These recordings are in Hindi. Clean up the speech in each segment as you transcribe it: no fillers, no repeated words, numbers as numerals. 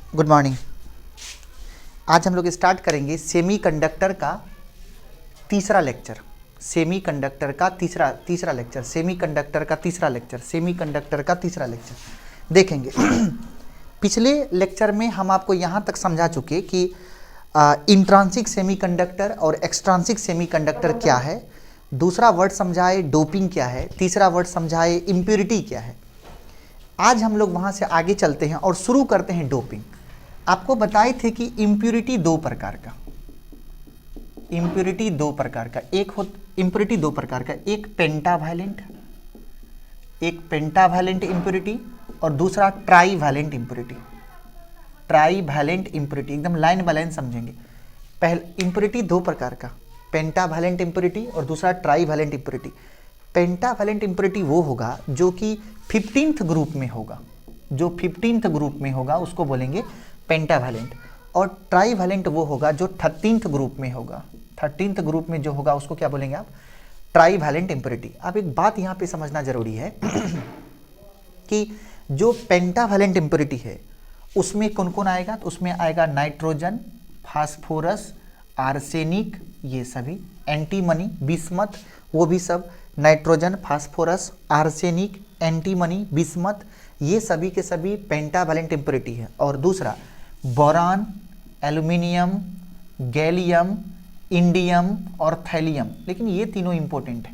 Good morning. आज हम लोग स्टार्ट करेंगे सेमीकंडक्टर का तीसरा लेक्चर। सेमीकंडक्टर का तीसरा लेक्चर सेमीकंडक्टर का तीसरा लेक्चर सेमीकंडक्टर का तीसरा लेक्चर देखेंगे। पिछले लेक्चर में हम आपको यहाँ तक समझा चुके कि इंट्रांसिक सेमीकंडक्टर और एक्सट्रांसिक सेमीकंडक्टर क्या है, दूसरा वर्ड समझाए डोपिंग क्या है, तीसरा वर्ड समझाए इम्प्योरिटी क्या है। आज हम लोग वहाँ से आगे चलते हैं और शुरू करते हैं डोपिंग। आपको बताए थे कि इम्प्योरिटी दो प्रकार का, इम्प्योरिटी दो प्रकार का, इम्प्योरिटी दो प्रकार का, एक पेंटावैलेंट इम्प्योरिटी और दूसरा ट्राईवैलेंट इम्प्योरिटी। ट्राईवैलेंट इम्प्योरिटी एकदम लाइन बाय लाइन समझेंगे। पहले इम्प्योरिटी दो प्रकार का, पेंटावैलेंट इम्प्योरिटी और दूसरा ट्राईवैलेंट इम्प्योरिटी। पेंटावैलेंट इम्प्योरिटी वो होगा जो कि 15th ग्रुप में होगा, जो 15th ग्रुप में होगा उसको बोलेंगे पेंटावैलेंट, और ट्राईवैलेंट वो होगा जो 13th ग्रुप में होगा। 13th ग्रुप में जो होगा उसको क्या बोलेंगे आप? Trivalent impurity. अब एक बात यहाँ पे समझना जरूरी है कि जो पेंटावैलेंट इम्प्योरिटी है उसमें कौन कौन आएगा? तो उसमें आएगा नाइट्रोजन, फास्फोरस, आर्सेनिक, ये सभी, एंटीमनी, बिस्मथ, वो भी सब, nitrogen, phosphorus, arsenic, antimony, bismuth, ये सभी के सभी पेंटावैलेंट इम्प्योरिटी है। और दूसरा बोरान, एल्युमिनियम, गैलियम, इंडियम और थैलियम, लेकिन ये तीनों इंपॉर्टेंट है।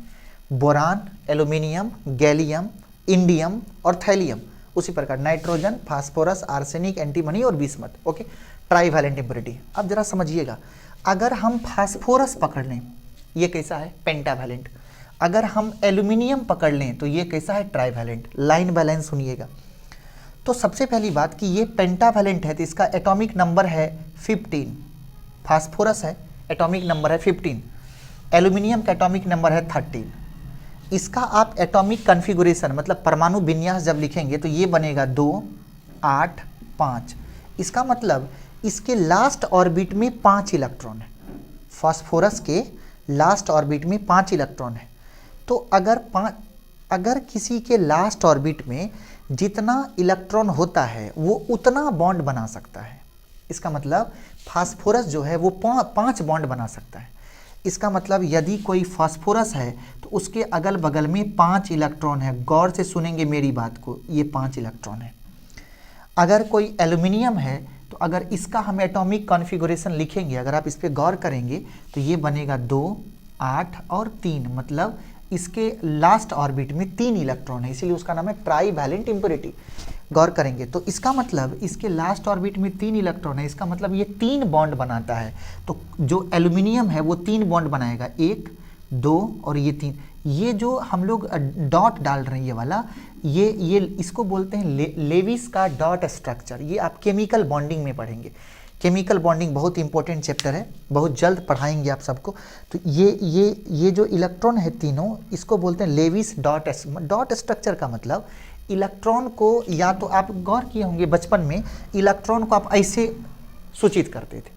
बोरान, एल्युमिनियम, गैलियम, इंडियम और थैलियम। उसी प्रकार नाइट्रोजन, फास्फोरस, आर्सेनिक, एंटीमनी और बिस्मथ। Okay, trivalent impurity. अब जरा समझिएगा, अगर हम फास्फोरस पकड़ लें ये कैसा है? पेंटावैलेंट। अगर हम एल्युमिनियम पकड़ लें तो ये कैसा है? ट्राईवैलेंट। लाइन बाय लाइन सुनिएगा। तो सबसे पहली बात कि ये पेंटावैलेंट है तो इसका एटॉमिक नंबर है 15। फास्फोरस है, एटॉमिक नंबर है 15। एल्युमिनियम का एटॉमिक नंबर है 13। इसका आप एटॉमिक कॉन्फ़िगरेशन मतलब परमाणु विन्यास जब लिखेंगे तो ये बनेगा 2, 8, 5। इसका मतलब इसके लास्ट ऑर्बिट में 5 इलेक्ट्रॉन है। फास्फोरस के लास्ट ऑर्बिट में 5 इलेक्ट्रॉन है। तो अगर किसी के लास्ट ऑर्बिट में जितना इलेक्ट्रॉन होता है वो उतना बॉन्ड बना सकता है। इसका मतलब फास्फोरस जो है वो 5 बॉन्ड बना सकता है। इसका मतलब यदि कोई फास्फोरस है तो उसके अगल बगल में 5 इलेक्ट्रॉन है। गौर से सुनेंगे मेरी बात को, ये 5 इलेक्ट्रॉन है। अगर कोई एल्युमिनियम है तो अगर इसका हम एटॉमिक कॉन्फ़िगरेशन लिखेंगे, अगर आप इस पर गौर करेंगे तो ये बनेगा 2, 8 और 3, मतलब इसके लास्ट ऑर्बिट में 3 इलेक्ट्रॉन है, इसीलिए उसका नाम है ट्राईवैलेंट इम्प्योरिटी। गौर करेंगे तो इसका मतलब इसके लास्ट ऑर्बिट में 3 इलेक्ट्रॉन है, इसका मतलब ये 3 बॉन्ड बनाता है। तो जो एल्युमिनियम है वो 3 बॉन्ड बनाएगा, 1, 2 और ये 3। ये जो हम लोग डॉट डाल रहे हैं ये वाला, ये इसको बोलते हैं लेविस का डॉट स्ट्रक्चर। ये आप केमिकल बॉन्डिंग में पढ़ेंगे। केमिकल बॉन्डिंग बहुत इंपॉर्टेंट चैप्टर है, बहुत जल्द पढ़ाएंगे आप सबको। तो ये जो इलेक्ट्रॉन है तीनों, इसको बोलते हैं लेविस डॉट स्ट्रक्चर। का मतलब इलेक्ट्रॉन को, या तो आप गौर किए होंगे बचपन में इलेक्ट्रॉन को आप ऐसे सूचित करते थे,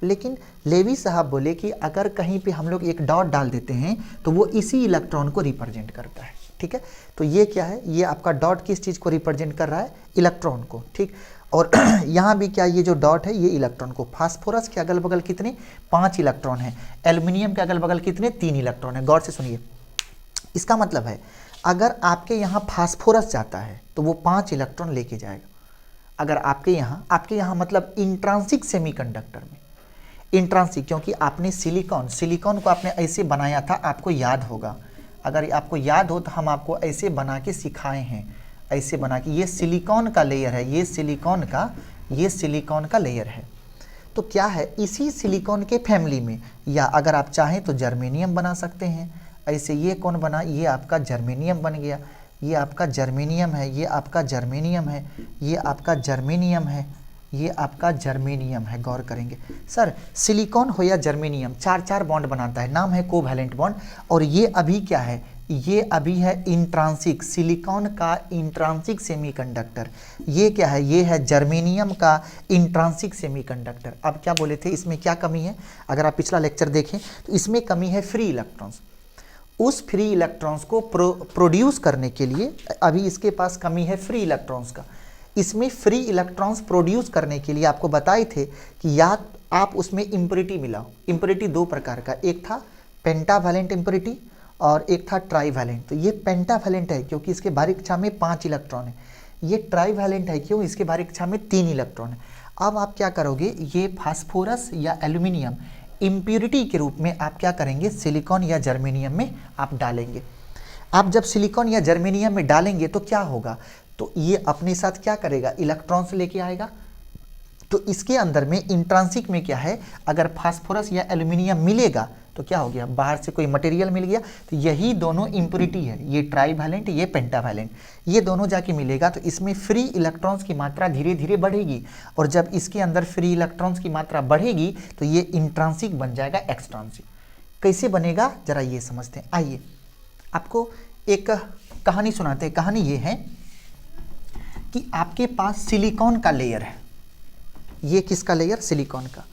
लेकिन लेवी साहब बोले कि अगर कहीं पे हम लोग एक डॉट डाल देते हैं तो वो इसी इलेक्ट्रॉन को रिप्रेजेंट करता है। ठीक है, तो ये क्या है? ये आपका डॉट किस चीज़ को रिप्रेजेंट कर रहा है? इलेक्ट्रॉन को। ठीक, और यहाँ भी क्या, ये जो डॉट है ये इलेक्ट्रॉन को। फास्फोरस के अगल बगल कितने? 5 इलेक्ट्रॉन है। एल्युमिनियम के अगल बगल कितने? 3 इलेक्ट्रॉन है। गौर से सुनिए, इसका मतलब है अगर आपके यहाँ फास्फोरस जाता है तो वो 5 इलेक्ट्रॉन लेके जाएगा। अगर आपके यहाँ मतलब इंट्रांसिक सेमीकंडक्टर में, इंट्रांसिक क्योंकि आपने सिलिकॉन को आपने ऐसे बनाया था, आपको याद होगा। अगर आपको याद हो तो हम आपको ऐसे बना के सिखाए हैं, ऐसे बना के। ये सिलिकॉन का लेयर है, ये सिलिकॉन का लेयर है। तो क्या है, इसी सिलिकॉन के फैमिली में, या अगर आप चाहें तो जर्मेनियम बना सकते हैं। ऐसे ये कौन बना? ये आपका जर्मेनियम बन गया। ये आपका जर्मेनियम है, ये आपका जर्मेनियम है, ये आपका जर्मेनियम है, ये आपका जर्मेनियम है। गौर करेंगे सर, सिलिकॉन हो या जर्मेनियम 4 बॉन्ड बनाता है, नाम है कोवैलेंट बॉन्ड। और ये अभी क्या है? ये अभी है इंट्रांसिक, सिलिकॉन का इंट्रांसिक सेमीकंडक्टर। ये क्या है? ये है जर्मेनियम का इंट्रांसिक सेमीकंडक्टर। अब क्या बोले थे, इसमें क्या कमी है? अगर आप पिछला लेक्चर देखें तो इसमें कमी है फ्री इलेक्ट्रॉन्स। उस फ्री इलेक्ट्रॉन्स को प्रोड्यूस करने के लिए अभी इसके पास कमी है फ्री इलेक्ट्रॉन्स का। इसमें फ्री इलेक्ट्रॉन्स प्रोड्यूस करने के लिए आपको बताए थे कि या आप उसमें इम्प्योरिटी मिलाओ। इम्प्योरिटी दो प्रकार का, एक था पेंटावैलेंट इम्प्योरिटी और एक था ट्राईवैलेंट। तो ये पेंटावैलेंट है क्योंकि इसके बाहरी कक्षा में 5 इलेक्ट्रॉन है। ये ट्राईवैलेंट है क्यों, इसके बाहरी कक्षा में 3 इलेक्ट्रॉन है। अब आप क्या करोगे, ये फास्फोरस या एल्यूमिनियम इम्प्योरिटी के रूप में आप क्या करेंगे, सिलिकॉन या जर्मेनियम में आप डालेंगे। आप जब सिलिकॉन या जर्मेनियम में डालेंगे तो क्या होगा, तो ये अपने साथ क्या करेगा, इलेक्ट्रॉन्स लेके आएगा। तो इसके अंदर में इंट्रांसिक में क्या है, अगर फास्फोरस या एल्यूमिनियम मिलेगा तो क्या हो गया, बाहर से कोई मटेरियल मिल गया। तो यही दोनों इम्प्योरिटी है, ये ट्राईवैलेंट ये पेंटावैलेंट, ये दोनों जाके मिलेगा तो इसमें फ्री इलेक्ट्रॉन्स की मात्रा धीरे धीरे बढ़ेगी। और जब इसके अंदर फ्री इलेक्ट्रॉन्स की मात्रा बढ़ेगी तो ये इंट्रांसिक बन जाएगा एक्सट्रांसिक। कैसे बनेगा जरा ये समझते हैं। आइए आपको एक कहानी सुनाते हैं। कहानी ये है कि आपके पास सिलिकॉन का लेयर है। ये किसका लेयर, सिलिकॉन का।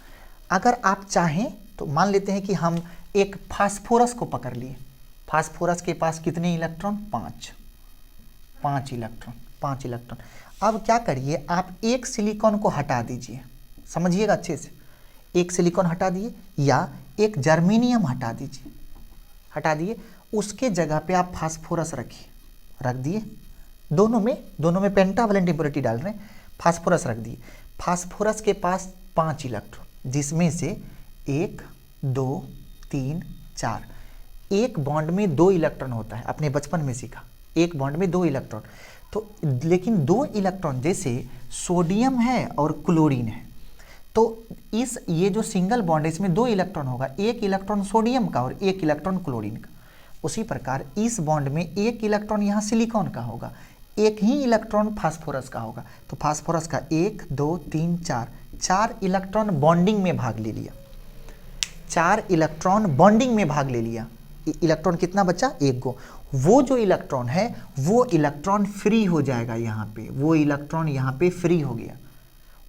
अगर आप चाहें तो मान लेते हैं कि हम एक फास्फोरस को पकड़ लिए। फास्फोरस के पास कितने इलेक्ट्रॉन, 5 इलेक्ट्रॉन। अब क्या करिए, आप एक सिलिकॉन को हटा दीजिए, समझिएगा अच्छे से। एक सिलिकॉन हटा दिए या एक जर्मेनियम हटा दीजिए, हटा दिए, उसके जगह पे आप फास्फोरस रखिए, रख दिए। दोनों में पेंटावैलेंट इम्प्योरिटी डाल रहे हैं, फास्फोरस रख दिए। फास्फोरस के पास 5 इलेक्ट्रॉन, जिसमें से 1 2 3 4, एक बॉन्ड में 2 इलेक्ट्रॉन होता है, आपने बचपन में सीखा, एक बॉन्ड में 2 इलेक्ट्रॉन। तो लेकिन 2 इलेक्ट्रॉन जैसे सोडियम है और क्लोरीन है, तो ये जो सिंगल बॉन्ड है इसमें 2 इलेक्ट्रॉन होगा, एक इलेक्ट्रॉन सोडियम का और एक इलेक्ट्रॉन क्लोरीन का। उसी प्रकार इस बॉन्ड में एक इलेक्ट्रॉन यहाँ सिलिकॉन का होगा, एक ही इलेक्ट्रॉन फास्फोरस का होगा। तो फास्फोरस का 1 2 3 4 इलेक्ट्रॉन बॉन्डिंग में भाग ले लिया, 4 इलेक्ट्रॉन बॉन्डिंग में भाग ले लिया। इलेक्ट्रॉन कितना बचा, 1 गो। वो जो इलेक्ट्रॉन है वो इलेक्ट्रॉन फ्री हो जाएगा यहाँ पे, वो इलेक्ट्रॉन यहाँ पे फ्री हो गया,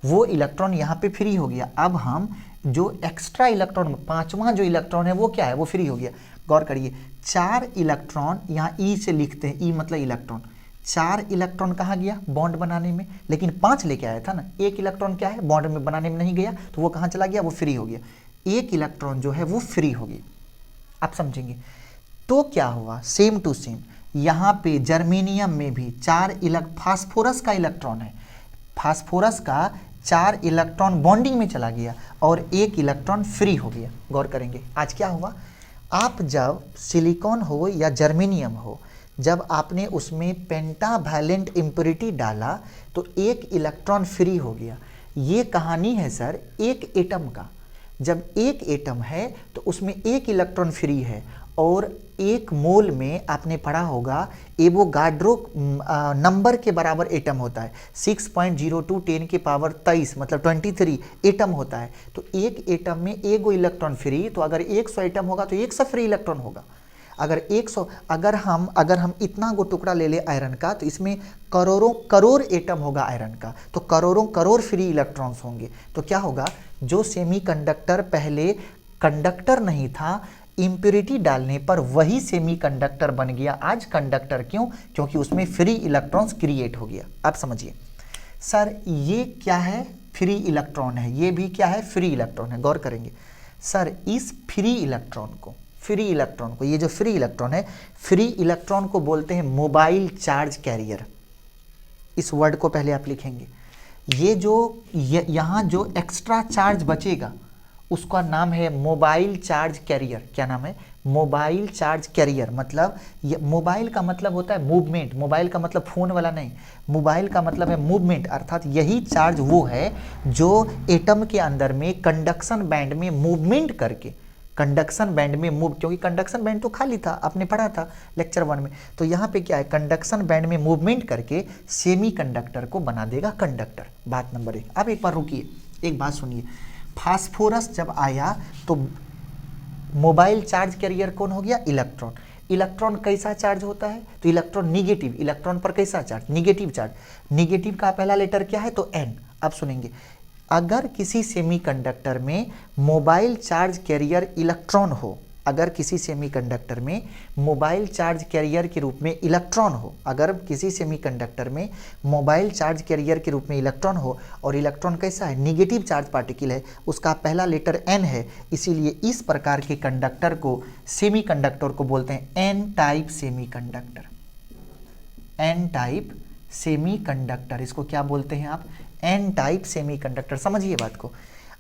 वो इलेक्ट्रॉन यहाँ पे फ्री हो गया। अब हम जो एक्स्ट्रा इलेक्ट्रॉन, 5वां जो इलेक्ट्रॉन है वो क्या है, वो फ्री हो गया। गौर करिए, 4 इलेक्ट्रॉन यहाँ ई से लिखते हैं, ई मतलब इलेक्ट्रॉन। 4 इलेक्ट्रॉन कहाँ गया, बॉन्ड बनाने में, लेकिन 5 लेके आया था ना। एक इलेक्ट्रॉन क्या है, बॉन्ड में बनाने में नहीं गया, तो वो कहाँ चला गया, वो फ्री हो गया। एक इलेक्ट्रॉन जो है वो फ्री हो गई, आप समझेंगे। तो क्या हुआ, सेम टू सेम यहाँ पे जर्मेनियम में भी 4 फास्फोरस का इलेक्ट्रॉन है, फास्फोरस का 4 इलेक्ट्रॉन बॉन्डिंग में चला गया और 1 इलेक्ट्रॉन फ्री हो गया। गौर करेंगे आज क्या हुआ, आप जब सिलिकॉन हो या जर्मेनियम हो, जब आपने उसमें पेंटावैलेंट इम्प्योरिटी डाला तो 1 इलेक्ट्रॉन फ्री हो गया। ये कहानी है सर एक एटम का। जब एक एटम है तो उसमें 1 इलेक्ट्रॉन फ्री है और 1 मोल में आपने पढ़ा होगा एवोगाड्रो नंबर के बराबर एटम होता है, 6.02 10 की पावर 23 मतलब 23 एटम होता है। तो एक एटम में 1 इलेक्ट्रॉन फ्री, तो अगर 100 एटम होगा तो 100 फ्री इलेक्ट्रॉन होगा। अगर 100 अगर हम इतना गो टुकड़ा ले ले आयरन का तो इसमें करोड़ों करोड़ एटम होगा आयरन का, तो करोड़ों करोड़ फ्री इलेक्ट्रॉन्स होंगे। तो क्या होगा, जो सेमीकंडक्टर पहले कंडक्टर नहीं था, इम्प्योरिटी डालने पर वही सेमीकंडक्टर बन गया आज कंडक्टर। क्यों, क्योंकि उसमें फ्री इलेक्ट्रॉन्स क्रिएट हो गया। आप समझिए सर, ये क्या है, फ्री इलेक्ट्रॉन है, ये भी क्या है, फ्री इलेक्ट्रॉन है। गौर करेंगे सर, इस फ्री इलेक्ट्रॉन को ये जो फ्री इलेक्ट्रॉन है, फ्री इलेक्ट्रॉन को बोलते हैं मोबाइल चार्ज कैरियर। इस वर्ड को पहले आप लिखेंगे। ये जो यहाँ जो एक्स्ट्रा चार्ज बचेगा उसका नाम है मोबाइल चार्ज कैरियर। क्या नाम है, मोबाइल चार्ज कैरियर। मतलब मोबाइल का मतलब होता है मूवमेंट, मोबाइल का मतलब फ़ोन वाला नहीं, मोबाइल का मतलब है मूवमेंट। अर्थात यही चार्ज वो है जो एटम के अंदर में कंडक्शन बैंड में मूवमेंट करके, कंडक्शन बैंड में मूव, क्योंकि कंडक्शन बैंड तो खाली था, आपने पढ़ा था लेक्चर 1 में। तो यहाँ पे क्या है, कंडक्शन बैंड में मूवमेंट करके सेमीकंडक्टर को बना देगा कंडक्टर। बात नंबर 1। अब एक बार रुकिए, एक बात सुनिए। फास्फोरस जब आया तो मोबाइल चार्ज कैरियर कौन हो गया, इलेक्ट्रॉन। इलेक्ट्रॉन कैसा चार्ज होता है, तो इलेक्ट्रॉन निगेटिव, इलेक्ट्रॉन पर कैसा चार्ज, निगेटिव चार्ज। निगेटिव का पहला लेटर क्या है, तो N। अब सुनेंगे, अगर किसी सेमीकंडक्टर में मोबाइल चार्ज कैरियर इलेक्ट्रॉन हो अगर किसी सेमीकंडक्टर में मोबाइल चार्ज कैरियर के रूप में इलेक्ट्रॉन हो, अगर किसी सेमीकंडक्टर में मोबाइल चार्ज कैरियर के रूप में इलेक्ट्रॉन हो और इलेक्ट्रॉन कैसा है, निगेटिव चार्ज पार्टिकल है, उसका पहला लेटर n है, इसीलिए इस प्रकार के कंडक्टर को सेमीकंडक्टर को बोलते हैं N type semiconductor. N type semiconductor, इसको क्या बोलते हैं आप, एन टाइप सेमीकंडक्टर। समझिए बात को,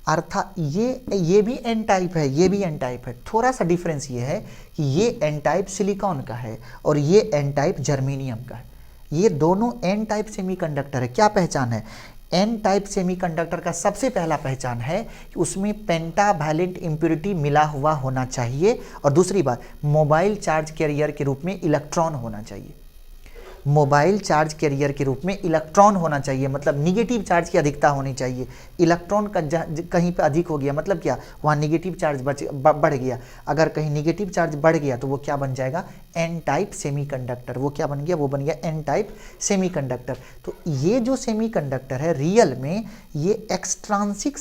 अर्थात ये भी एन टाइप है, ये भी एन टाइप है। थोड़ा सा डिफरेंस ये है कि ये एन टाइप सिलिकॉन का है और ये एन टाइप जर्मेनियम का है। ये दोनों एन टाइप सेमीकंडक्टर है। क्या पहचान है, एन टाइप सेमीकंडक्टर का सबसे पहला पहचान है कि उसमें पेंटावैलेंट इम्प्योरिटी मिला हुआ होना चाहिए, और दूसरी बात मोबाइल चार्ज कैरियर के रूप में इलेक्ट्रॉन होना चाहिए। मोबाइल चार्ज कैरियर के रूप में इलेक्ट्रॉन होना चाहिए, मतलब निगेटिव चार्ज की अधिकता होनी चाहिए। इलेक्ट्रॉन का कहीं पे अधिक हो गया मतलब क्या, वहाँ निगेटिव चार्ज बढ़ गया। अगर कहीं निगेटिव चार्ज बढ़ गया तो वो क्या बन जाएगा, एन टाइप सेमीकंडक्टर। वो क्या बन गया, वो बन गया एन टाइप सेमीकंडक्टर। तो ये जो सेमीकंडक्टर है रियल में ये एक्सट्रांसिक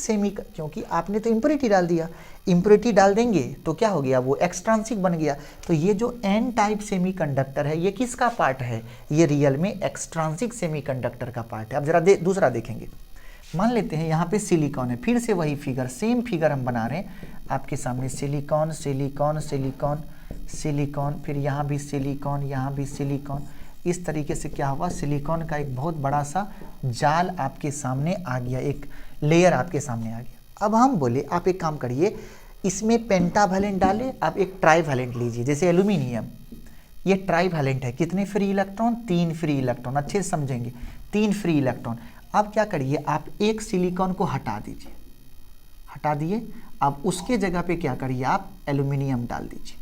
क्योंकि आपने तो इम्प्योरिटी डाल दिया, इम्प्योरिटी डाल देंगे तो क्या हो गया, वो एक्सट्रांसिक बन गया। तो ये जो एन टाइप सेमीकंडक्टर है ये किसका पार्ट है, ये रियल में एक्सट्रांसिक सेमीकंडक्टर का पार्ट है। अब जरा दूसरा देखेंगे, मान लेते हैं यहाँ पे सिलिकॉन है, फिर से वही फिगर, सेम फिगर हम बना रहे हैं आपके सामने, सिलिकॉन सिलिकॉन सिलिकॉन सिलिकॉन, फिर यहाँ भी सिलिकॉन, यहाँ भी सिलिकॉन। इस तरीके से क्या हुआ, सिलिकॉन का एक बहुत बड़ा सा जाल आपके सामने आ गया, एक लेयर आपके सामने आ गया। अब हम बोले आप एक काम करिए, इसमें पेंटावैलेंट डालें, आप एक ट्राईवैलेंट लीजिए। जैसे एल्यूमिनियम, ये ट्राईवैलेंट है, कितने फ्री इलेक्ट्रॉन, 3 फ्री इलेक्ट्रॉन। अच्छे से समझेंगे, 3 फ्री इलेक्ट्रॉन। अब क्या करिए, आप एक सिलिकॉन को हटा दीजिए, हटा दिए। अब उसके जगह पे क्या करिए, आप एल्यूमिनियम डाल दीजिए।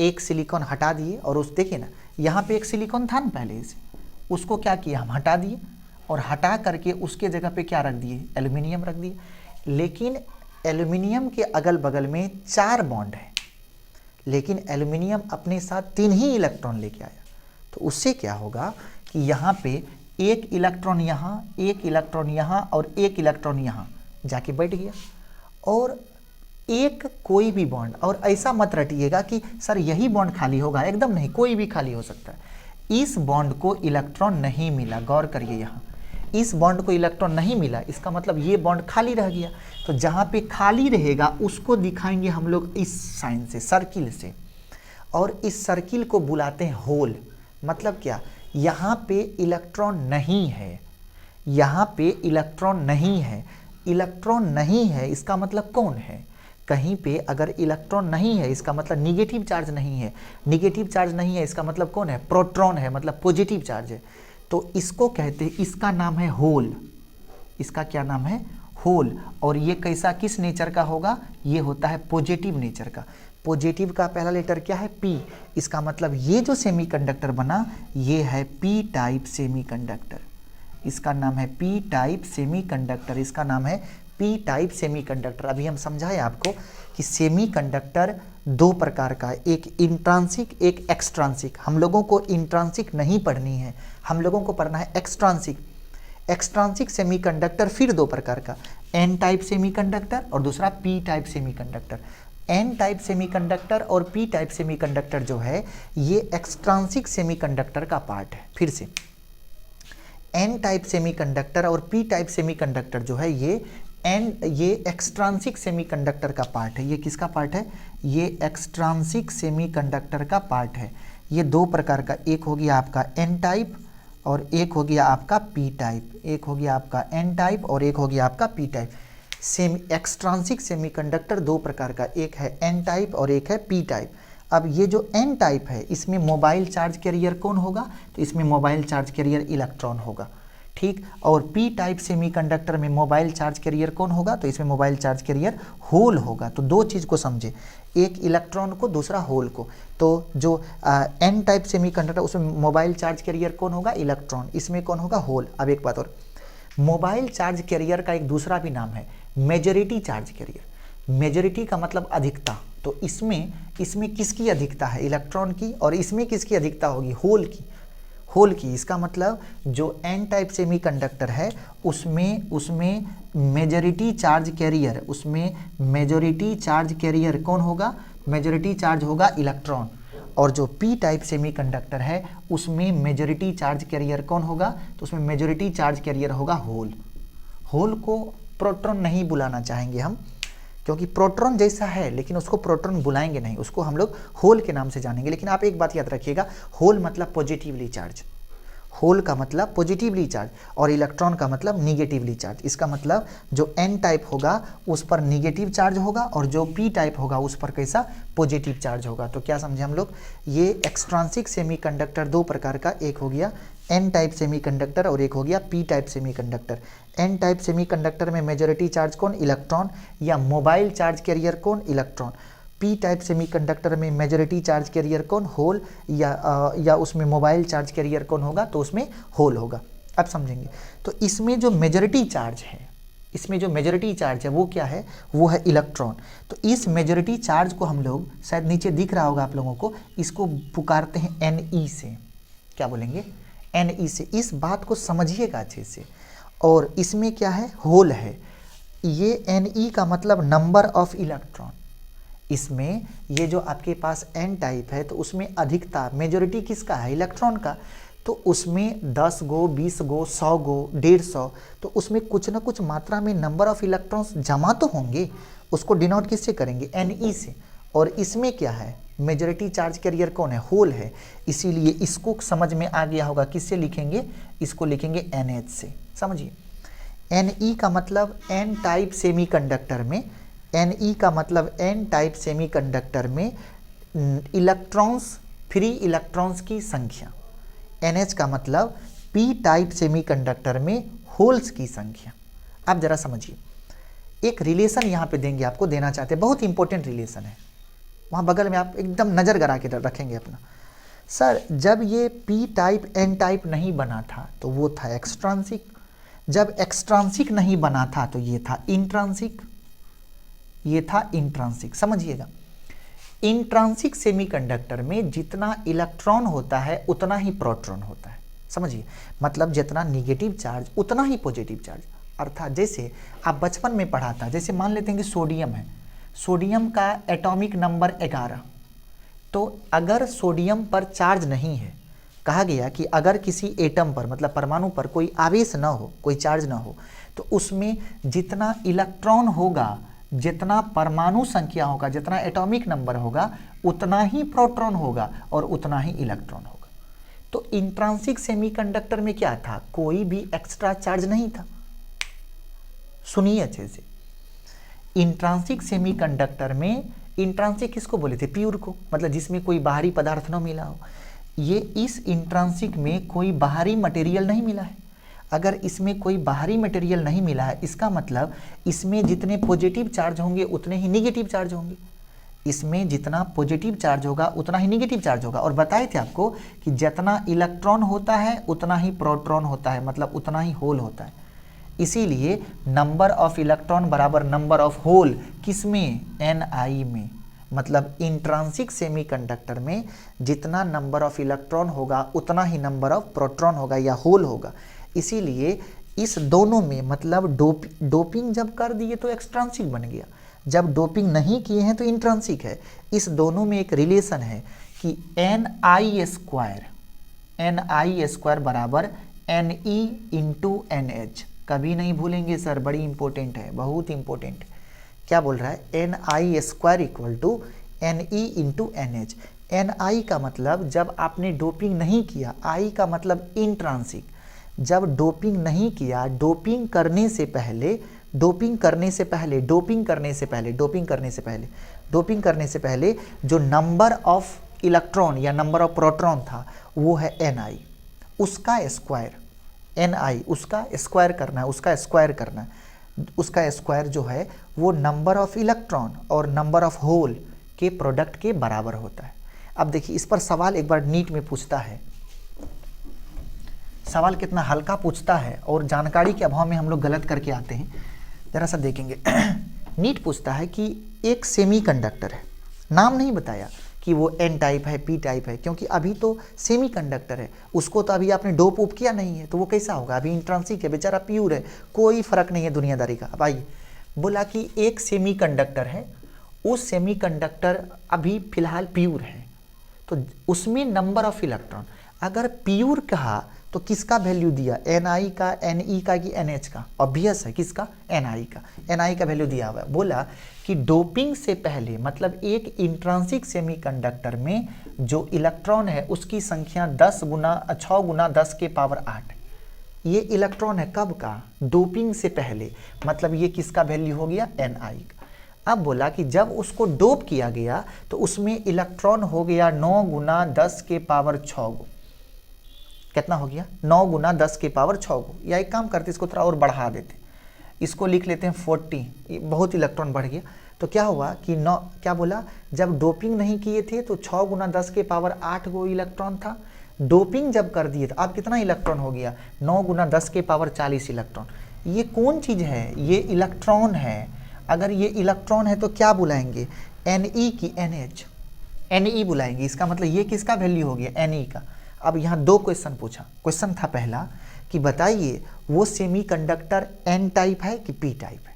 एक सिलिकॉन हटा दिए और उस देखिए ना, यहाँ पे एक सिलिकॉन था ना पहले से, उसको क्या किया हम हटा दिए, और हटा करके उसके जगह पे क्या रख दिए, एल्यूमिनियम रख दिए। लेकिन एल्यूमिनियम के अगल बगल में 4 बॉन्ड है, लेकिन एल्यूमिनियम अपने साथ 3 ही इलेक्ट्रॉन लेके आया। तो उससे क्या होगा कि यहाँ पे एक इलेक्ट्रॉन यहाँ, एक इलेक्ट्रॉन यहाँ और एक इलेक्ट्रॉन यहाँ जाके बैठ गया, और एक कोई भी बॉन्ड। और ऐसा मत रटिएगा कि सर यही बॉन्ड खाली होगा, एकदम नहीं, कोई भी खाली हो सकता है। इस बॉन्ड को इलेक्ट्रॉन नहीं मिला, गौर करिए, यहाँ इस बॉन्ड को इलेक्ट्रॉन नहीं मिला, इसका मतलब ये बॉन्ड खाली रह गया। तो जहाँ पे खाली रहेगा उसको दिखाएंगे हम लोग इस साइन से, सर्किल से, और इस सर्किल को बुलाते हैं होल। मतलब क्या, यहाँ पे इलेक्ट्रॉन नहीं है, यहाँ पे इलेक्ट्रॉन नहीं है। इलेक्ट्रॉन नहीं है इसका मतलब कौन है, कहीं पे अगर इलेक्ट्रॉन नहीं है इसका मतलब निगेटिव चार्ज नहीं है, निगेटिव चार्ज नहीं है इसका मतलब कौन है, प्रोटॉन है, मतलब पॉजिटिव चार्ज है। तो इसको कहते हैं, इसका नाम है होल, इसका क्या नाम है, होल। और ये कैसा, किस नेचर का होगा, ये होता है पॉजिटिव नेचर का। पॉजिटिव का पहला लेटर क्या है, पी। इसका मतलब ये जो सेमीकंडक्टर बना ये है पी टाइप सेमीकंडक्टर, इसका नाम है पी टाइप सेमीकंडक्टर, इसका नाम है पी टाइप सेमीकंडक्टर। अभी हम समझाए आपको कि सेमीकंडक्टर 2 प्रकार का है, एक इंट्रांसिक एक एक्सट्रांसिक। हम लोगों को इंट्रांसिक नहीं पढ़नी है, हम लोगों को पढ़ना है एक्सट्रांसिक। एक्सट्रांसिक सेमीकंडक्टर फिर 2 प्रकार का, एन टाइप सेमीकंडक्टर और दूसरा P type semiconductor. N type semiconductor और पी टाइप सेमीकंडक्टर जो है ये एक्सट्रांसिक सेमीकंडक्टर का पार्ट है। फिर से, एन टाइप सेमीकंडक्टर और पी टाइप सेमीकंडक्टर जो है ये एक्सट्रांसिक सेमीकंडक्टर का पार्ट है। ये किसका पार्ट है, ये एक्सट्रांसिक सेमीकंडक्टर का पार्ट है। ये 2 प्रकार का, एक हो गया आपका एन टाइप और एक हो गया आपका पी टाइप, एक हो गया आपका एन टाइप और एक हो गया आपका पी टाइप। एक्सट्रांसिक सेमीकंडक्टर 2 प्रकार का, एक है एन टाइप और एक है पी टाइप। अब ये जो एन टाइप है इसमें मोबाइल चार्ज कैरियर कौन होगा, तो इसमें मोबाइल चार्ज कैरियर इलेक्ट्रॉन होगा, ठीक। और पी टाइप सेमीकंडक्टर में मोबाइल चार्ज कैरियर कौन होगा, तो इसमें मोबाइल चार्ज कैरियर होल होगा। तो 2 चीज़ को समझे, एक इलेक्ट्रॉन को, दूसरा होल को। तो जो एन टाइप सेमीकंडक्टर उसमें मोबाइल चार्ज कैरियर कौन होगा, इलेक्ट्रॉन, इसमें कौन होगा, होल। अब एक बात और, मोबाइल चार्ज कैरियर का एक दूसरा भी नाम है मेजॉरिटी चार्ज कैरियर। मेजॉरिटी का मतलब अधिकता। तो इसमें किसकी अधिकता है, इलेक्ट्रॉन की, और इसमें किसकी अधिकता होगी, होल की, होल की। इसका मतलब जो एन टाइप सेमीकंडक्टर है उसमें मेजॉरिटी चार्ज कैरियर, उसमें मेजॉरिटी चार्ज कैरियर कौन होगा, मेजॉरिटी चार्ज होगा इलेक्ट्रॉन, और जो पी टाइप सेमीकंडक्टर है उसमें मेजॉरिटी चार्ज कैरियर कौन होगा, तो उसमें मेजॉरिटी चार्ज कैरियर होगा होल। होल को प्रोटॉन नहीं बुलाना चाहेंगे हम, क्योंकि प्रोटॉन जैसा है लेकिन उसको प्रोटॉन बुलाएंगे नहीं, उसको हम लोग होल के नाम से जानेंगे। लेकिन आप एक बात याद रखिएगा, होल मतलब पॉजिटिवली चार्ज, होल का मतलब पॉजिटिवली चार्ज और इलेक्ट्रॉन का मतलब निगेटिवली चार्ज। इसका मतलब जो एन टाइप होगा उस पर निगेटिव चार्ज होगा और जो पी टाइप होगा उस पर कैसा, पॉजिटिव चार्ज होगा। तो क्या समझे हम लोग, ये एक्सट्रांसिक सेमीकंडक्टर दो प्रकार का, एक हो गया एन टाइप सेमीकंडक्टर और एक हो गया P type semiconductor. N type semiconductor में मेजॉरिटी चार्ज कौन, इलेक्ट्रॉन, या मोबाइल चार्ज कैरियर कौन, इलेक्ट्रॉन। पी टाइप सेमीकंडक्टर में मेजॉरिटी चार्ज कैरियर कौन, होल, या उसमें मोबाइल चार्ज कैरियर कौन होगा, तो उसमें होल होगा। अब समझेंगे। तो इसमें जो मेजॉरिटी चार्ज है, इसमें जो मेजॉरिटी चार्ज है वो क्या है, वो है इलेक्ट्रॉन। तो इस मेजॉरिटी चार्ज को हम लोग, शायद नीचे दिख रहा होगा आप लोगों को, इसको पुकारते हैं NE से। क्या बोलेंगे, NE से। इस बात को समझिएगा अच्छे से। और इसमें क्या है, होल है। ये NE का मतलब नंबर ऑफ इलेक्ट्रॉन। इसमें ये जो आपके पास एन टाइप है तो उसमें अधिकता, मेजॉरिटी किसका है, इलेक्ट्रॉन का। तो उसमें 10 गो, 20 गो, 100 गो, 150, तो उसमें कुछ ना कुछ मात्रा में नंबर ऑफ इलेक्ट्रॉन्स जमा तो होंगे। उसको डिनोट किससे करेंगे, NE से। और इसमें क्या है, मेजॉरिटी चार्ज कैरियर कौन है, होल है। इसीलिए इसको समझ में आ गया होगा, किससे लिखेंगे, इसको लिखेंगे NH से। समझिए, NE का मतलब एन टाइप सेमीकंडक्टर में, NE का मतलब एन टाइप सेमीकंडक्टर में इलेक्ट्रॉन्स, फ्री इलेक्ट्रॉन्स की संख्या। NH का मतलब पी टाइप सेमीकंडक्टर में होल्स की संख्या। आप जरा समझिए, एक रिलेशन यहाँ पे देंगे, आपको देना चाहते हैं, बहुत इंपॉर्टेंट रिलेशन है। वहाँ बगल में आप एकदम नज़र गड़ा के रखेंगे अपना। सर जब ये पी टाइप एन टाइप नहीं बना था तो वो था एक्सट्रांसिक, जब एक्सट्रांसिक नहीं बना था तो ये था इंट्रांसिक, ये था इंट्रांसिक। समझिएगा, इंट्रांसिक सेमीकंडक्टर में जितना इलेक्ट्रॉन होता है उतना ही प्रोटॉन होता है। समझिए, मतलब जितना निगेटिव चार्ज उतना ही पॉजिटिव चार्ज। अर्थात जैसे आप बचपन में पढ़ा था, जैसे मान लेते हैं कि सोडियम है, सोडियम का एटॉमिक नंबर 11, तो अगर सोडियम पर चार्ज नहीं है, कहा गया कि अगर किसी एटम पर, मतलब परमाणु पर कोई आवेश न हो, कोई चार्ज न हो, तो उसमें जितना इलेक्ट्रॉन होगा, जितना परमाणु संख्या होगा, जितना एटॉमिक नंबर होगा, उतना ही प्रोटॉन होगा और उतना ही इलेक्ट्रॉन होगा। तो इंट्रांसिक सेमीकंडक्टर में क्या था, कोई भी एक्स्ट्रा चार्ज नहीं था। सुनिए अच्छे से, इंट्रांसिक सेमीकंडक्टर में, इंट्रांसिक किसको बोले थे, प्योर को, मतलब जिसमें कोई बाहरी पदार्थ न मिला हो। ये इस इंट्रांसिक में कोई बाहरी मटेरियल नहीं मिला है। अगर इसमें कोई बाहरी मटेरियल नहीं मिला है, इसका मतलब इसमें जितने पॉजिटिव चार्ज होंगे उतने ही निगेटिव चार्ज होंगे। इसमें जितना पॉजिटिव चार्ज होगा उतना ही निगेटिव चार्ज होगा। और बताए थे आपको कि जितना इलेक्ट्रॉन होता है उतना ही प्रोटॉन होता है, मतलब उतना ही होल होता है। इसीलिए नंबर ऑफ इलेक्ट्रॉन बराबर नंबर ऑफ होल, किसमें, NI में। मतलब इंट्रांसिक सेमीकंडक्टर में जितना नंबर ऑफ इलेक्ट्रॉन होगा उतना ही नंबर ऑफ प्रोटॉन होगा या होल होगा। इसीलिए इस दोनों में, मतलब डोपिंग जब कर दिए तो एक्सट्रांसिक बन गया, जब डोपिंग नहीं किए हैं तो इंट्रांसिक है। इस दोनों में एक रिलेशन है कि NI स्क्वायर बराबर NE इंटू NH। कभी नहीं भूलेंगे सर, बड़ी इंपॉर्टेंट है, बहुत इंपॉर्टेंट। क्या बोल रहा है, NI square equal to NE into NH। NI का मतलब जब आपने डोपिंग नहीं किया, I का मतलब इंट्रांसिक। जब डोपिंग नहीं किया, डोपिंग करने से पहले जो नंबर ऑफ इलेक्ट्रॉन या नंबर ऑफ प्रोटॉन था वो है NI, उसका स्क्वायर, NI उसका स्क्वायर करना है, उसका स्क्वायर जो है वो नंबर ऑफ इलेक्ट्रॉन और नंबर ऑफ होल के प्रोडक्ट के बराबर होता है। अब देखिए, इस पर सवाल एक बार नीट में पूछता है, सवाल कितना हल्का पूछता है और जानकारी के अभाव में हम लोग गलत करके आते हैं। जरा सा देखेंगे। नीट पूछता है कि एक सेमीकंडक्टर है, नाम नहीं बताया कि वो एन टाइप है, पी टाइप है, क्योंकि अभी तो सेमीकंडक्टर है, उसको तो अभी आपने डोप उप किया नहीं है, तो वो कैसा होगा, अभी इंट्रांसिक है, बेचारा प्योर है, कोई फर्क नहीं है दुनियादारी का। अब आइए, बोला कि एक सेमीकंडक्टर है उस सेमीकंडक्टर अभी फिलहाल प्योर है तो उसमें नंबर ऑफ इलेक्ट्रॉन, अगर प्योर कहा तो किसका वैल्यू दिया, Ni का, Ne का कि NH का, ऑब्वियस है किसका, Ni का, Ni का वैल्यू दिया हुआ है। बोला कि डोपिंग से पहले मतलब एक इंट्रांसिक सेमीकंडक्टर में जो इलेक्ट्रॉन है उसकी संख्या 6 गुना 10 के पावर 8, ये इलेक्ट्रॉन है कब का, डोपिंग से पहले, मतलब ये किसका वैल्यू हो गया, Ni का। अब बोला कि जब उसको डोप किया गया तो उसमें इलेक्ट्रॉन हो गया 9 गुना 10 के पावर 6 गो, कितना हो गया 9 गुना 10 के पावर 6 गो, या एक काम करते इसको थोड़ा और बढ़ा देते, इसको लिख लेते हैं 40, बहुत इलेक्ट्रॉन बढ़ गया। तो क्या हुआ कि 9, क्या बोला, जब डोपिंग नहीं किए थे तो 6 गुना 10 के पावर 8 गो इलेक्ट्रॉन था, डोपिंग जब कर दिए तो अब कितना इलेक्ट्रॉन हो गया, 9 गुना 10 के पावर 40 इलेक्ट्रॉन। ये कौन चीज़ है, ये इलेक्ट्रॉन है। अगर ये इलेक्ट्रॉन है तो क्या बुलाएंगे, Ne की NH, Ne बुलाएंगे, इसका मतलब ये किसका वैल्यू हो गया, Ne का। अब यहाँ 2 क्वेश्चन पूछा, क्वेश्चन था पहला कि बताइए वो सेमीकंडक्टर N टाइप है कि P टाइप है,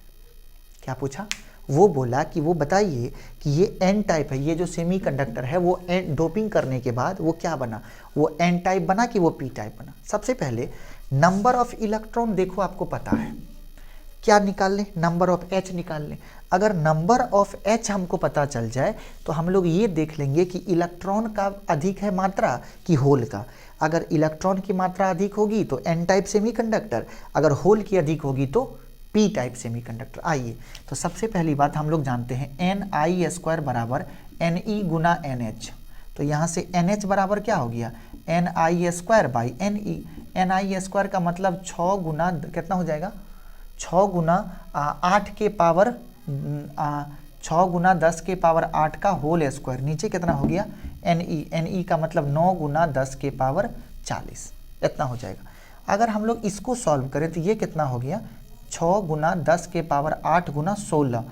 क्या पूछा, वो बोला कि वो बताइए कि ये N टाइप है, ये जो सेमीकंडक्टर है वो डोपिंग करने के बाद वो क्या बना, वो N टाइप बना कि वो P टाइप बना। सबसे पहले नंबर ऑफ इलेक्ट्रॉन देखो, आपको पता है क्या निकाल लें, नंबर ऑफ H निकाल लें। अगर नंबर ऑफ H हमको पता चल जाए तो हम लोग ये देख लेंगे कि इलेक्ट्रॉन का अधिक है मात्रा कि होल का। अगर इलेक्ट्रॉन की मात्रा अधिक होगी तो N टाइप सेमीकंडक्टर, अगर होल की अधिक होगी तो P टाइप सेमीकंडक्टर। आइए तो सबसे पहली बात हम लोग जानते हैं Ni² बराबर Ne गुना NH, तो यहाँ से NH बराबर क्या हो गया, Ni² बाई Ne। Ni² का मतलब 6 गुना कितना हो जाएगा, 6 गुना 8 के पावर 6 गुना 10 के पावर 8 का होल स्क्वायर, नीचे कितना हो गया Ne का मतलब 9 गुना 10 के पावर 40, इतना हो जाएगा। अगर हम लोग इसको सॉल्व करें तो ये कितना हो गया, 6 गुना 10 के पावर 8 गुना 16,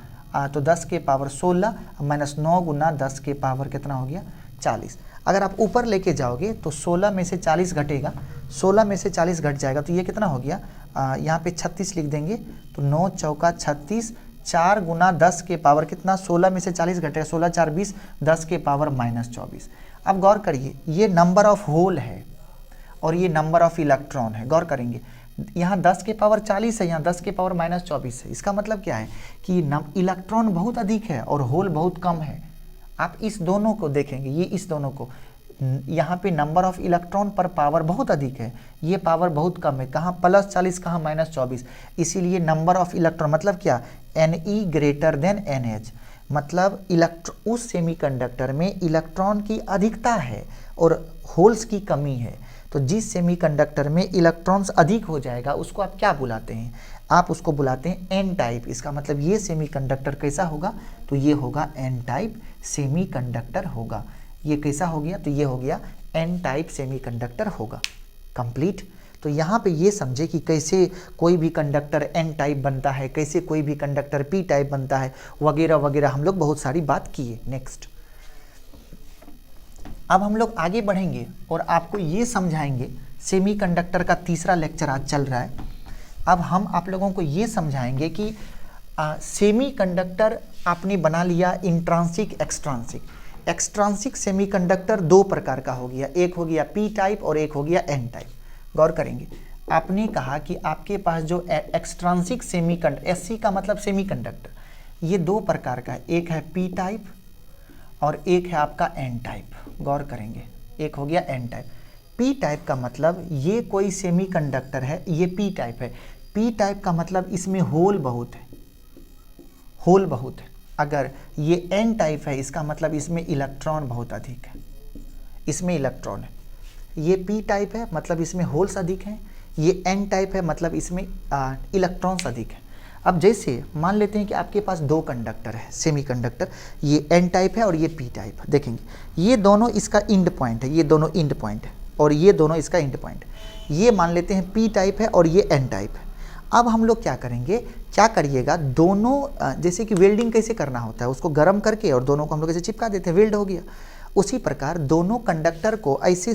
तो 10 के पावर 16 माइनस 9 गुना 10 के पावर कितना हो गया 40। अगर आप ऊपर लेके जाओगे तो 16 में से 40 घटेगा, 16 में से 40 घट जाएगा तो ये कितना हो गया, यहाँ पे 36 लिख देंगे तो 9 चौका 36, 4 गुना 10 के पावर कितना, 16 में से 40 घटेगा, 16 4 20, 10 के पावर माइनस 24। अब गौर करिए ये नंबर ऑफ होल है और ये नंबर ऑफ इलेक्ट्रॉन है, गौर करेंगे यहाँ 10 के पावर 40 है, यहाँ 10 के पावर माइनस 24 है। इसका मतलब क्या है कि इलेक्ट्रॉन बहुत अधिक है और होल बहुत कम है। आप इस दोनों को देखेंगे, ये इस दोनों को, यहाँ पे नंबर ऑफ इलेक्ट्रॉन पर पावर बहुत अधिक है, ये पावर बहुत कम है, कहाँ प्लस 40 कहाँ माइनस 24, इसीलिए नंबर ऑफ इलेक्ट्रॉन मतलब क्या, Ne ग्रेटर देन NH, मतलब उस सेमीकंडक्टर में इलेक्ट्रॉन की अधिकता है और होल्स की कमी है। तो जिस सेमीकंडक्टर में इलेक्ट्रॉन्स अधिक हो जाएगा उसको आप क्या बुलाते हैं, आप उसको बुलाते हैं N टाइप। इसका मतलब ये सेमीकंडक्टर कैसा होगा, तो ये होगा N टाइप सेमीकंडक्टर होगा। ये कैसा हो गया, तो ये हो गया N टाइप सेमीकंडक्टर होगा। कंप्लीट। तो यहाँ पे ये समझे कि कैसे कोई भी कंडक्टर N टाइप बनता है, कैसे कोई भी कंडक्टर P टाइप बनता है, वगैरह वगैरह हम लोग बहुत सारी बात किए। नेक्स्ट अब हम लोग आगे बढ़ेंगे और आपको ये समझाएंगे, सेमीकंडक्टर का तीसरा लेक्चर आज चल रहा है। अब हम आप लोगों को ये समझाएंगे कि सेमीकंडक्टर आपने बना लिया इंट्रांसिक एक्सट्रांसिक। एक्सट्रांसिक सेमीकंडक्टर 2 प्रकार का हो गया, एक हो गया P टाइप और एक हो गया N टाइप। गौर करेंगे, आपने कहा कि आपके पास जो एक्सट्रांसिक सेमीकंडक्टर, SC का मतलब सेमीकंडक्टर, ये 2 प्रकार का है, एक है P टाइप और एक है आपका N टाइप। गौर करेंगे, एक हो गया N टाइप। P टाइप का मतलब ये कोई सेमीकंडक्टर है, ये P टाइप है। P टाइप का मतलब इसमें होल बहुत है, होल बहुत है। अगर ये N टाइप है इसका मतलब इसमें इलेक्ट्रॉन बहुत अधिक है, इसमें इलेक्ट्रॉन है। ये P टाइप है मतलब इसमें होल्स अधिक हैं, ये N टाइप है मतलब इसमें इलेक्ट्रॉन्स अधिक है। अब जैसे मान लेते हैं कि आपके पास 2 कंडक्टर है सेमीकंडक्टर, ये N टाइप है और ये P टाइप है। देखेंगे ये दोनों इसका इंड पॉइंट है, ये दोनों इंड पॉइंट है और ये दोनों इसका इंड पॉइंट है। ये मान लेते हैं P टाइप है और ये N टाइप है। अब हम लोग क्या करेंगे, क्या करिएगा, दोनों जैसे कि वेल्डिंग कैसे करना होता है, उसको गर्म करके और दोनों को हम लोग ऐसे चिपका देते हैं, वेल्ड हो गया। उसी प्रकार दोनों कंडक्टर को ऐसे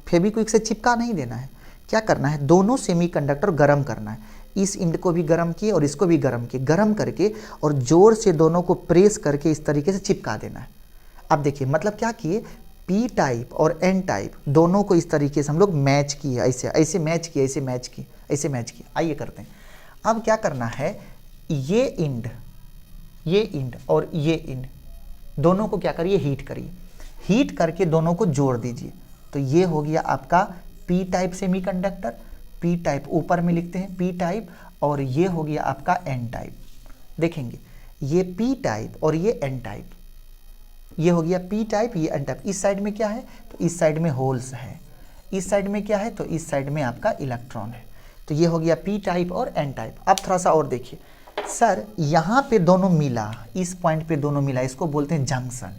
फेविक्विक से चिपका नहीं देना है, क्या करना है, दोनों सेमीकंडक्टर गर्म करना है। इस इंड को भी गर्म किए और इसको भी गर्म किए, गर्म करके और जोर से दोनों को प्रेस करके इस तरीके से चिपका देना है। अब देखिए मतलब क्या किए, पी टाइप और एन टाइप दोनों को इस तरीके से हम लोग मैच किए, ऐसे ऐसे मैच किए, ऐसे मैच किए, ऐसे मैच किए। आइए करते हैं। अब क्या करना है, ये इंड और ये इंड दोनों को क्या करिए, हीट करिए, हीट करके दोनों को जोड़ दीजिए। तो ये हो गया आपका P type semiconductor, P type ऊपर में लिखते हैं पी टाइप, और ये हो गया आपका एन टाइप। देखेंगे ये पी टाइप और ये एन टाइप, ये हो गया पी टाइप, ये एन टाइप। इस साइड में क्या है, तो इस साइड में होल्स है, इस साइड में क्या है, तो इस साइड में आपका इलेक्ट्रॉन है। तो ये हो गया पी टाइप और एन टाइप। अब थोड़ा सा और देखिए सर, यहाँ पे दोनों मिला, इस पॉइंट पे दोनों मिला, इसको बोलते हैं जंक्शन।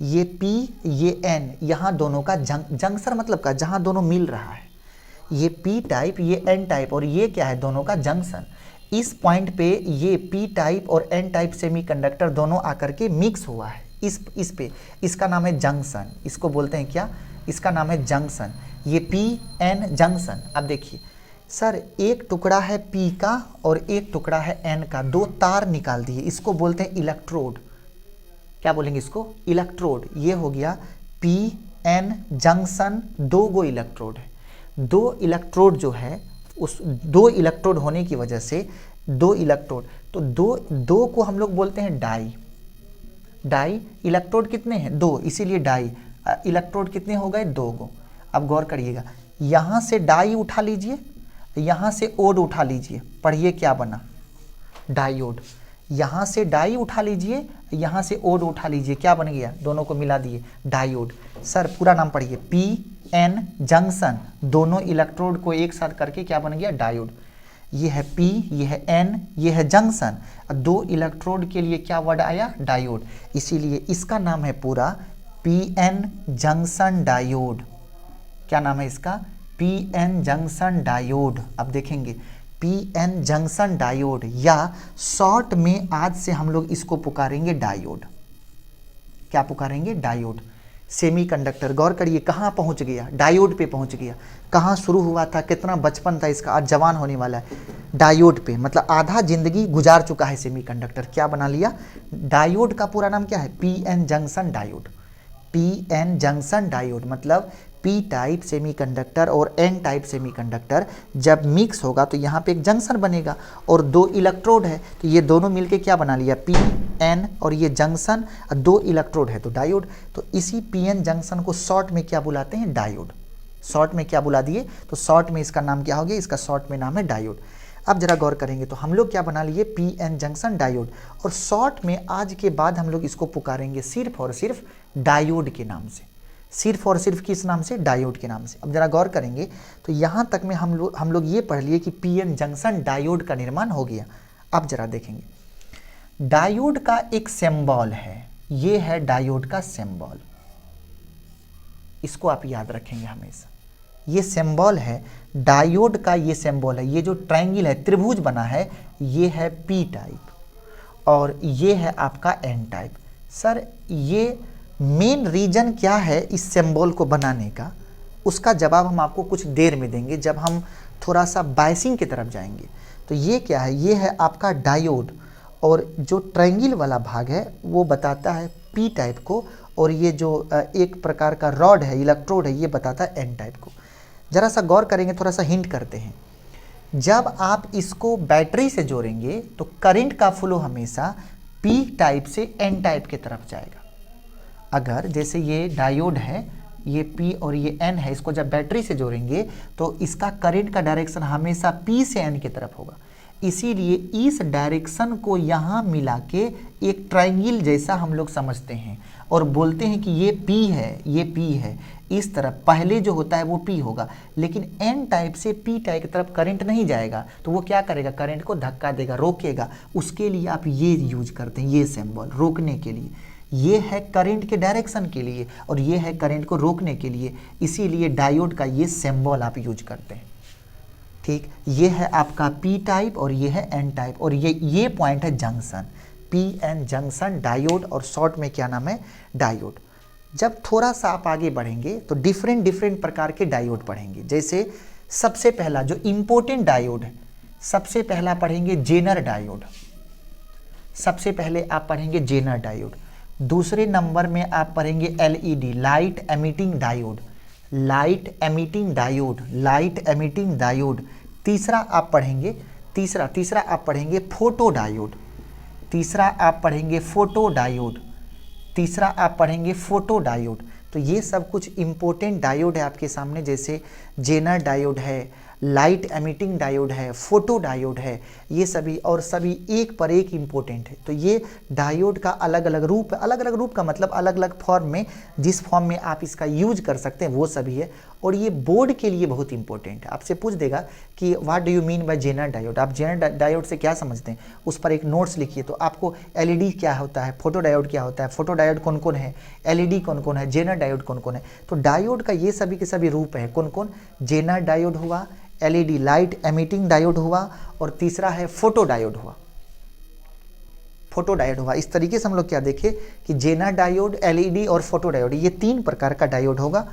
ये P ये N, यहाँ दोनों का जंक्शन मतलब का जहाँ दोनों मिल रहा है। ये P टाइप ये N टाइप और ये क्या है, दोनों का जंक्शन। इस पॉइंट पे ये P टाइप और N टाइप सेमीकंडक्टर दोनों आकर के मिक्स हुआ है इस पे, इसका नाम है जंक्शन। इसको बोलते हैं क्या, इसका नाम है जंक्शन। ये P N जंक्शन। अब देखिए सर, एक टुकड़ा है P का और एक टुकड़ा है N का, दो तार निकाल दिए, इसको बोलते हैं इलेक्ट्रोड। क्या बोलेंगे इसको, इलेक्ट्रोड। ये हो गया पी एन जंक्शन, दो गो इलेक्ट्रोड है। दो इलेक्ट्रोड जो है, उस दो इलेक्ट्रोड होने की वजह से दो इलेक्ट्रोड, तो दो को हम लोग बोलते हैं डाई। डाई इलेक्ट्रोड कितने हैं, दो, इसीलिए डाई। इलेक्ट्रोड कितने हो गए, दो गो। अब गौर करिएगा, यहाँ से डाई उठा लीजिए, यहाँ से ओड उठा लीजिए, पढ़िए क्या बना, डायोड। यहाँ से डाई उठा लीजिए, यहाँ से ओड उठा लीजिए, क्या बन गया, दोनों को मिला दिए, डायोड। सर पूरा नाम पढ़िए, पी एन जंक्शन, दोनों इलेक्ट्रोड को एक साथ करके क्या बन गया, डायोड। ये है पी, ये है एन, ये है जंक्शन, दो इलेक्ट्रोड के लिए क्या वर्ड आया, डायोड। इसीलिए इसका नाम है पूरा पी एन जंक्शन डायोड। क्या नाम है इसका, पी एन जंक्शन डायोड। अब देखेंगे पी एन जंक्शन डायोड, या शॉर्ट में आज से हम लोग इसको पुकारेंगे डायोड। क्या पुकारेंगे, डायोड। सेमीकंडक्टर, गौर करिए कहाँ पहुँच गया, डायोड पे पहुँच गया। कहाँ शुरू हुआ था, कितना बचपन था इसका, आज जवान होने वाला है, डायोड पे। मतलब आधा जिंदगी गुजार चुका है सेमीकंडक्टर, क्या बना लिया, डायोड। का पूरा नाम क्या है, P N junction diode. P N junction diode मतलब पी टाइप सेमीकंडक्टर और एन टाइप सेमीकंडक्टर जब मिक्स होगा तो यहाँ पे एक जंक्शन बनेगा और दो इलेक्ट्रोड है, तो ये दोनों मिलके क्या बना लिया, पी एन, और ये जंक्शन, दो इलेक्ट्रोड है तो डायोड। तो इसी पी एन जंक्शन को शॉर्ट में क्या बुलाते हैं, डायोड। शॉर्ट में क्या बुला दिए, तो शॉर्ट में इसका नाम क्या हो गया, इसका शॉर्ट में नाम है डायोड। अब जरा गौर करेंगे तो हम लोग क्या बना लिए, पी एन जंक्शन डायोड, और शॉर्ट में आज के बाद हम लोग इसको पुकारेंगे सिर्फ और सिर्फ डायोड के नाम से, सिर्फ और सिर्फ किस नाम से, डायोड के नाम से। अब जरा गौर करेंगे तो यहाँ तक में हम लोग ये पढ़ लिए कि पी एन जंक्शन डायोड का निर्माण हो गया। अब जरा देखेंगे, डायोड का एक सिंबल है, ये है डायोड का सिंबल, इसको आप याद रखेंगे हमेशा। ये सिंबल है डायोड का, ये सिंबल है, ये जो ट्रायंगल है, त्रिभुज बना है, ये है पी टाइप और ये है आपका एन टाइप। सर ये मेन रीजन क्या है इस सिंबल को बनाने का, उसका जवाब हम आपको कुछ देर में देंगे जब हम थोड़ा सा बायसिंग की तरफ जाएंगे। तो ये क्या है, ये है आपका डायोड, और जो ट्रायंगल वाला भाग है वो बताता है पी टाइप को, और ये जो एक प्रकार का रॉड है, इलेक्ट्रोड है, ये बताता है एन टाइप को। ज़रा सा गौर करेंगे, थोड़ा सा हिंट करते हैं। जब आप इसको बैटरी से जोड़ेंगे तो करंट का फ्लो हमेशा पी टाइप से एन टाइप की तरफ जाएगा। अगर जैसे ये डायोड है, ये P और ये N है, इसको जब बैटरी से जोड़ेंगे तो इसका करंट का डायरेक्शन हमेशा P से N की तरफ होगा। इसीलिए इस डायरेक्शन को यहाँ मिला के एक ट्रायंगल जैसा हम लोग समझते हैं और बोलते हैं कि ये P है, ये P है। इस तरफ पहले जो होता है वो P होगा, लेकिन N टाइप से P टाइप की तरफ करंट नहीं जाएगा, तो वो क्या करेगा, करंट को धक्का देगा, रोकेगा। उसके लिए आप ये यूज करते हैं, ये सिंबल रोकने के लिए। ये है करंट के डायरेक्शन के लिए और ये है करंट को रोकने के लिए, इसीलिए डायोड का ये सिंबल आप यूज करते हैं। ठीक, ये है आपका पी टाइप और ये है एन टाइप, और ये पॉइंट है junction, P N junction diode, और शॉर्ट में क्या नाम है, डायोड। जब थोड़ा सा आप आगे बढ़ेंगे तो डिफरेंट प्रकार के डायोड पढ़ेंगे। जैसे सबसे पहला जो इम्पोर्टेंट डायोड है, सबसे पहला पढ़ेंगे जेनर डायोड, सबसे पहले आप पढ़ेंगे जेनर डायोड। दूसरे नंबर में आप पढ़ेंगे LED, light emitting diode, light emitting diode, light emitting diode. तीसरा आप पढ़ेंगे तीसरा आप पढ़ेंगे फोटो डायोड, तीसरा आप पढ़ेंगे फोटो डायोड, तीसरा आप पढ़ेंगे फोटो डायोड। तो ये सब कुछ इंपॉर्टेंट डायोड है आपके सामने, जैसे जेनर डायोड है, लाइट एमिटिंग डायोड है, फोटो डायोड है, ये सभी और सभी एक पर एक इम्पोर्टेंट है। तो ये डायोड का अलग अलग रूप है, अलग अलग रूप का मतलब अलग अलग फॉर्म में, जिस फॉर्म में आप इसका यूज कर सकते हैं वो सभी है। और ये बोर्ड के लिए बहुत इंपॉर्टेंट है, आपसे पूछ देगा कि what do you mean by Zener diode, आप जेनर डायोड से क्या समझते हैं, उस पर एक नोट्स लिखिए। तो आपको एलईडी क्या होता है, फोटो डायोड क्या होता है, फोटो डायोड कौन कौन है, एलईडी कौन कौन है, जेनर डायोड कौन कौन है। तो डायोड का ये सभी के सभी रूप है, कौन कौन, जेनर डायोड हुआ, एलईडी लाइट एमिटिंग डायोड हुआ, और तीसरा है फोटो डायोड हुआ, फोटो डायोड हुआ। इस तरीके से हम लोग क्या देखें कि जेनर डायोड, एलईडी और फोटो डायोड, ये 3 प्रकार का डायोड होगा।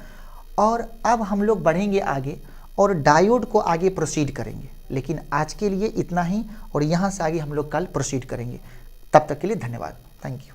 और अब हम लोग बढ़ेंगे आगे और डायोड को आगे प्रोसीड करेंगे, लेकिन आज के लिए इतना ही, और यहाँ से आगे हम लोग कल प्रोसीड करेंगे। तब तक के लिए धन्यवाद, थैंक यू।